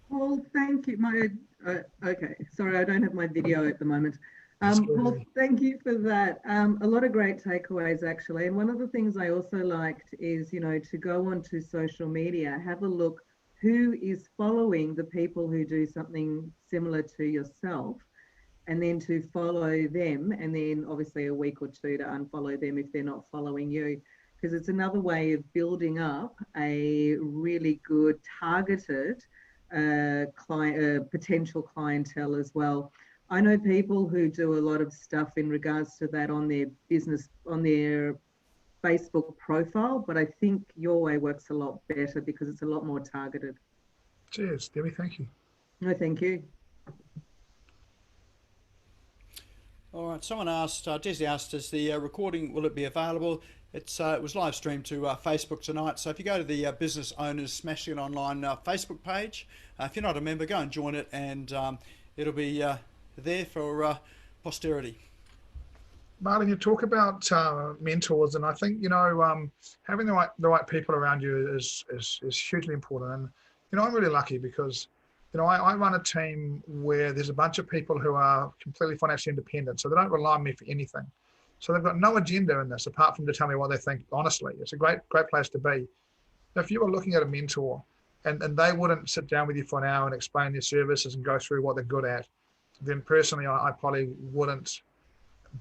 Paul, thank you. Okay, sorry, I don't have my video at the moment. Paul, thank you for that. A lot of great takeaways actually. And one of the things I also liked is, to go onto social media, have a look who is following the people who do something similar to yourself, and then to follow them, and then obviously a week or two to unfollow them if they're not following you, because it's another way of building up a really good targeted potential clientele as well. I know people who do a lot of stuff in regards to that on their business, on their Facebook profile, but I think your way works a lot better because it's a lot more targeted. Cheers, Debbie. Thank you. No, thank you. All right. Someone asked, Desi asked, is the recording, will it be available? It was live streamed to Facebook tonight. So if you go to the Business Owners Smashing It Online Facebook page, if you're not a member, go and join it, and it'll be there for posterity. Martin, you talk about mentors, and I think having the right people around you is hugely important. And I'm really lucky because I run a team where there's a bunch of people who are completely financially independent, so they don't rely on me for anything. So they've got no agenda in this apart from to tell me what they think honestly. It's a great place to be. If you were looking at a mentor and they wouldn't sit down with you for an hour and explain their services and go through what they're good at, then personally I probably wouldn't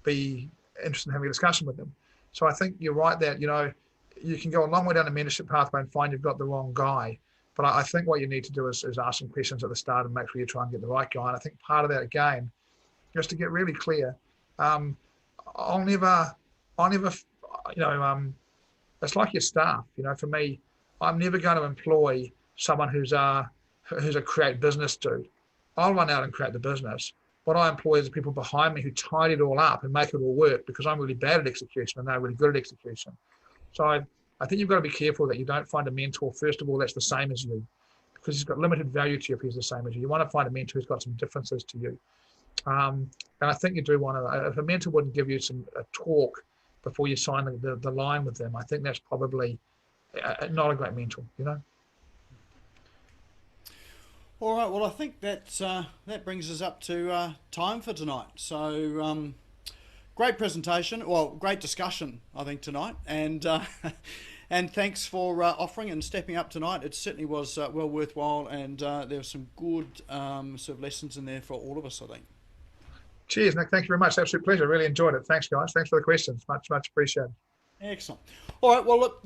be interested in having a discussion with them. So I think you're right that you can go a long way down the mentorship pathway and find you've got the wrong guy. But I think what you need to do is ask some questions at the start and make sure you try and get the right guy. And I think part of that again is to get really clear. I'll never, it's like your staff. For me, I'm never going to employ someone who's a create business dude. I'll run out and create the business. What I employ is the people behind me who tidy it all up and make it all work, because I'm really bad at execution and they're really good at execution. So I think you've got to be careful that you don't find a mentor, first of all, that's the same as you, because he's got limited value to you if he's the same as you. You want to find a mentor who's got some differences to you. And I think you do want to, if a mentor wouldn't give you a talk before you sign the line with them, I think that's probably not a great mentor, All right, well, I think that brings us up to time for tonight. So great presentation, great discussion, I think, tonight, and and thanks for offering and stepping up tonight. It certainly was well worthwhile, and there were some good sort of lessons in there for all of us, I think. Cheers, Nick. Thank you very much. Absolute pleasure. Really enjoyed it. Thanks, guys. Thanks for the questions. Much appreciated. Excellent. All right. Well, look,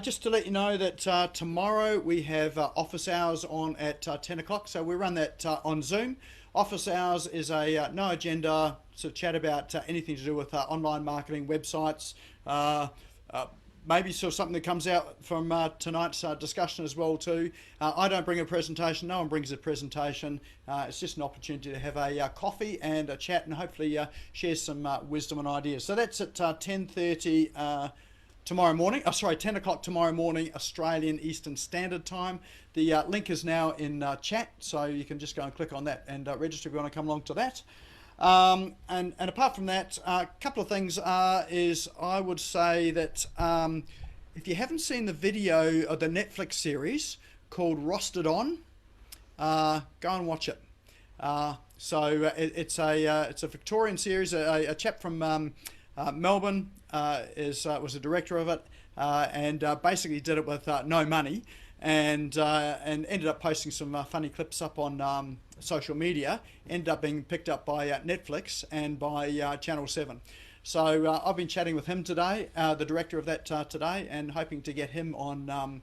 just to let you know that tomorrow we have office hours on at 10 o'clock. So we run that on Zoom. Office hours is a no agenda sort of chat about anything to do with online marketing, websites, maybe sort of something that comes out from tonight's discussion as well too. I don't bring a presentation. No one brings a presentation. It's just an opportunity to have a coffee and a chat and hopefully share some wisdom and ideas. So that's at 10:30 tomorrow morning. 10 o'clock tomorrow morning, Australian Eastern Standard Time. The link is now in chat, so you can just go and click on that and register if you want to come along to that. And apart from that, a couple of things is I would say that if you haven't seen the video of the Netflix series called Rostered On, go and watch it. It's a Victorian series. A chap from Melbourne was a director of it, and basically did it with no money, and ended up posting some funny clips up on social media. Ended up being picked up by Netflix and by Channel 7. So I've been chatting with him today, the director of that today, and hoping to get him on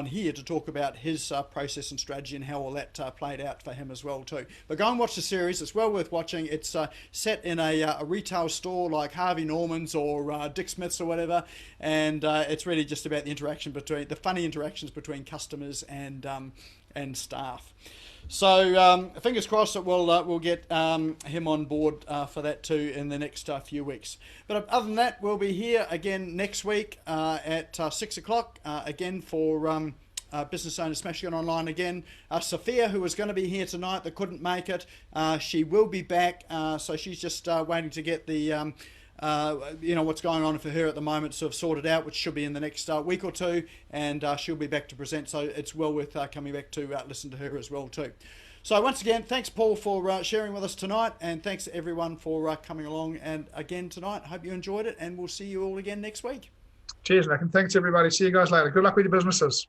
here to talk about his process and strategy and how all that played out for him as well too. But go and watch the series. It's well worth watching. It's set in a retail store like Harvey Norman's or Dick Smith's or whatever, and it's really just about the funny interactions between customers and staff. So fingers crossed that we'll get him on board for that too in the next few weeks. But other than that, we'll be here again next week at 6 o'clock again for business owner, SmashGo Online again. Sophia, who was going to be here tonight that couldn't make it, she will be back. So she's just waiting to get the what's going on for her at the moment sort of sorted out, which should be in the next week or two, and she'll be back to present. So it's well worth coming back to listen to her as well too. So once again, thanks Paul for sharing with us tonight, and thanks everyone for coming along and again tonight. Hope you enjoyed it, and we'll see you all again next week. Cheers, Nick, and thanks everybody. See you guys later. Good luck with your businesses.